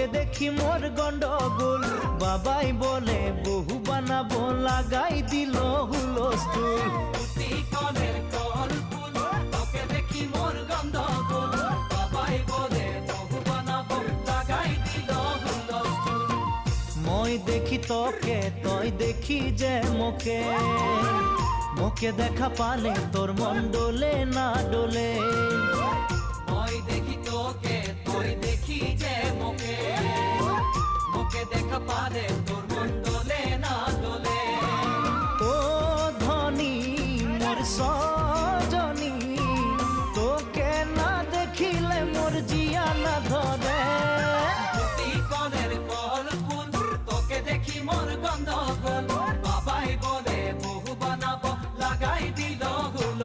তোকে দেখি মোর গন্ডগোল, বাবাই বলে বহু বানাবো, লাগাই দিল হুলস্থুল। কনের কল ফুল, তোকে দেখি মোর গন্ডগোল, বাবাই বলে বহু বানাবো, লাগাই দিল হুলস্থুল। মই দেখি তোকে, তই দেখি যে মোকে, মোকে দেখা পালে তোর মন ডোলে না ডোলে। মই দেখি তোকে, তুই দেখি যে মোকে, মোকে দেখা পালে তোর মন ডোলে না ডোলে। ও ধনী মোর সজনী, তোকে না দেখিলে মোর জিয়া না ধরে। কনের কল ফুল, তোকে দেখি মোর গন্ডগোল, বাবাই বলে বহু বানাবো, লাগাই দিল হুল।